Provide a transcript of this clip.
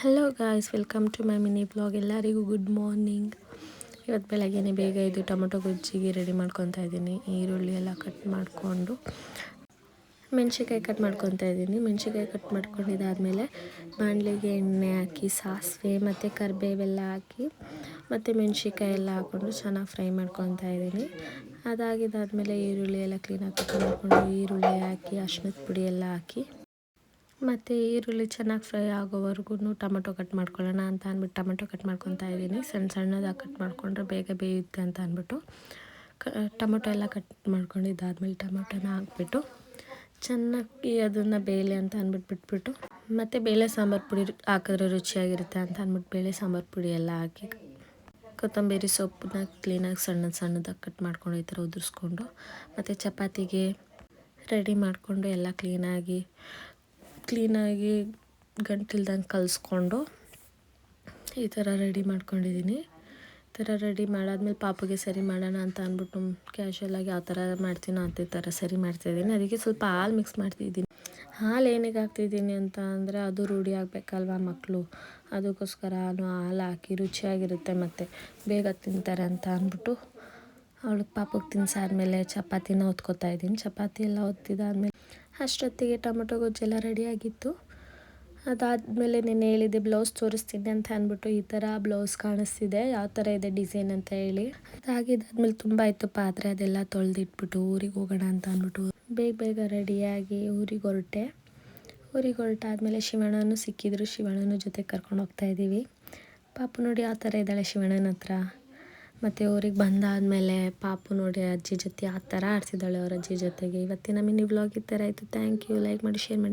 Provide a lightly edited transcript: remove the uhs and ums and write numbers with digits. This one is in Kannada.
Hello guys, welcome to my mini blog. ಎಲ್ಲರಿಗೂ ಗುಡ್ ಮಾರ್ನಿಂಗ್. ಇವತ್ತು ಬೆಳಗ್ಗೆನೇ ಬೇಗ ಇದು ಟೊಮೊಟೊ ಗೊಜ್ಜಿಗೆ ರೆಡಿ ಮಾಡ್ಕೊತಾ ಇದ್ದೀನಿ. ಈರುಳ್ಳಿ ಎಲ್ಲ ಕಟ್ ಮಾಡಿಕೊಂಡು ಮೆಣಸಿನ್ಕಾಯಿ ಕಟ್ ಮಾಡ್ಕೊತಾ ಇದ್ದೀನಿ. ಮೆಣಸಿನ್ಕಾಯಿ ಕಟ್ ಮಾಡ್ಕೊಂಡಿದ್ದಾದಮೇಲೆ ಬಾಣಲೆಗೆ ಎಣ್ಣೆ ಹಾಕಿ ಸಾಸಿವೆ ಮತ್ತು ಕರಿಬೇವೆಲ್ಲ ಹಾಕಿ ಮತ್ತು ಮೆಣಸಿನ್ಕಾಯಿ ಎಲ್ಲ ಹಾಕ್ಕೊಂಡು ಚೆನ್ನಾಗಿ ಫ್ರೈ ಮಾಡ್ಕೊತಾ ಇದ್ದೀನಿ. ಅದಾಗಿದ್ದಾದಮೇಲೆ ಈರುಳ್ಳಿ ಎಲ್ಲ ಕ್ಲೀನಾಗಿ ಕಟ್ ಮಾಡಿಕೊಂಡು ಈರುಳ್ಳಿ ಹಾಕಿ ಅರಿಶಿಣದ ಪುಡಿ ಎಲ್ಲ ಹಾಕಿ ಮತ್ತು ಈರುಳ್ಳಿ ಚೆನ್ನಾಗಿ ಫ್ರೈ ಆಗೋವರೆಗೂ ಟೊಮೊಟೊ ಕಟ್ ಮಾಡ್ಕೊಳ್ಳೋಣ ಅಂತ ಅಂದ್ಬಿಟ್ಟು ಟೊಮೊಟೊ ಕಟ್ ಮಾಡ್ಕೊತಾ ಇದ್ದೀನಿ. ಸಣ್ಣದಾಗಿ ಕಟ್ ಮಾಡಿಕೊಂಡ್ರೆ ಬೇಗ ಬೇಯುತ್ತೆ ಅಂತ ಅಂದ್ಬಿಟ್ಟು ಟೊಮೊಟೊ ಎಲ್ಲ ಕಟ್ ಮಾಡ್ಕೊಂಡಿದ್ದಾದಮೇಲೆ ಟೊಮೊಟೊನ ಹಾಕ್ಬಿಟ್ಟು ಚೆನ್ನಾಗಿ ಅದನ್ನು ಬೇಯಲಿ ಅಂತ ಅಂದ್ಬಿಟ್ಟು ಬಿಟ್ಬಿಟ್ಟು ಮತ್ತು ಬೇಳೆ ಸಾಂಬಾರು ಪುಡಿ ಹಾಕಿದ್ರೆ ರುಚಿಯಾಗಿರುತ್ತೆ ಅಂತ ಅಂದ್ಬಿಟ್ಟು ಬೇಳೆ ಸಾಂಬಾರು ಪುಡಿ ಎಲ್ಲ ಹಾಕಿ ಕೊತ್ತಂಬರಿ ಸೊಪ್ಪನ್ನ ಕ್ಲೀನಾಗಿ ಸಣ್ಣದಾಗಿ ಕಟ್ ಮಾಡ್ಕೊಂಡು ಈ ಥರ ಉದುರಿಸ್ಕೊಂಡು ಮತ್ತು ಚಪಾತಿಗೆ ರೆಡಿ ಮಾಡಿಕೊಂಡು ಎಲ್ಲ ಕ್ಲೀನಾಗಿ ಗಂಟಿಲ್ದಂಗೆ ಕಲಿಸ್ಕೊಂಡು ಈ ಥರ ರೆಡಿ ಮಾಡ್ಕೊಂಡಿದ್ದೀನಿ. ಈ ಥರ ರೆಡಿ ಮಾಡಾದ್ಮೇಲೆ ಪಾಪುಗೆ ಸರಿ ಮಾಡೋಣ ಅಂತ ಅಂದ್ಬಿಟ್ಟು ಕ್ಯಾಶುವಲಾಗಿ ಯಾವ ಥರ ಮಾಡ್ತೀನೋ ಅದೇ ಥರ ಸರಿ ಮಾಡ್ತಾಯಿದ್ದೀನಿ. ಅದಕ್ಕೆ ಸ್ವಲ್ಪ ಹಾಲು ಮಿಕ್ಸ್ ಮಾಡ್ತಿದ್ದೀನಿ. ಹಾಲು ಏನಿಗೆ ಹಾಕ್ತಿದ್ದೀನಿ ಅಂತ ಅಂದರೆ ಅದು ರೂಢಿ ಆಗಬೇಕಲ್ವ ಮಕ್ಕಳು, ಅದಕ್ಕೋಸ್ಕರ ಹಾಲು ಹಾಕಿ ರುಚಿಯಾಗಿರುತ್ತೆ ಮತ್ತು ಬೇಗ ತಿಂತಾರೆ ಅಂತ ಅಂದ್ಬಿಟ್ಟು ಅವಳಿಗೆ ಪಾಪುಗೆ ತಿನ್ಸಾದ್ಮೇಲೆ ಚಪಾತಿನ ಹೊತ್ಕೋತಾ ಇದ್ದೀನಿ. ಚಪಾತಿ ಎಲ್ಲ ಹೊತ್ತಿದ್ದಾದ್ಮೇಲೆ ಅಷ್ಟೊತ್ತಿಗೆ ಟೊಮೊಟೊ ಗೊಜ್ಜೆಲ್ಲ ರೆಡಿಯಾಗಿತ್ತು. ಅದಾದಮೇಲೆ ನಾನು ಹೇಳಿದ್ದೆ ಬ್ಲೌಸ್ ತೋರಿಸ್ತೀನಿ ಅಂತ ಅಂದ್ಬಿಟ್ಟು ಈ ಥರ ಬ್ಲೌಸ್ ಕಾಣಿಸ್ತಿದೆ, ಯಾವ ಥರ ಇದೆ ಡಿಸೈನ್ ಅಂತ ಹೇಳಿ. ಅದಾಗಿದ್ದಾದ್ಮೇಲೆ ತುಂಬ ಇತ್ತು ಪಾತ್ರೆ, ಅದೆಲ್ಲ ತೊಳೆದಿಟ್ಬಿಟ್ಟು ಊರಿಗೆ ಹೋಗೋಣ ಅಂತ ಅಂದ್ಬಿಟ್ಟು ಬೇಗ ರೆಡಿಯಾಗಿ ಊರಿಗೆ ಹೊರಟಾದ್ಮೇಲೆ ಶಿವಣ್ಣನೂ ಸಿಕ್ಕಿದ್ರು. ಶಿವಣ್ಣನ ಜೊತೆ ಕರ್ಕೊಂಡು ಹೋಗ್ತಾಯಿದ್ದೀವಿ. ಪಾಪು ನೋಡಿ ಯಾವ ಥರ ಇದ್ದಾಳೆ ಶಿವಣ್ಣನ ಹತ್ರ. ಮತ್ತು ಊರಿಗೆ ಬಂದಾದಮೇಲೆ ಪಾಪು ನೋಡಿ ಅಜ್ಜಿ ಜೊತೆ ಆ ಥರ ಆಡ್ತಿದ್ದಾಳೆ ಅವ್ರ ಅಜ್ಜಿ ಜೊತೆಗೆ. ಇವತ್ತಿನ ಮಿನಿ ವ್ಲಾಗ್ ಈ ಥರ ಆಯಿತು. Thank you. ಲೈಕ್ ಮಾಡಿ, ಶೇರ್ ಮಾಡಿ.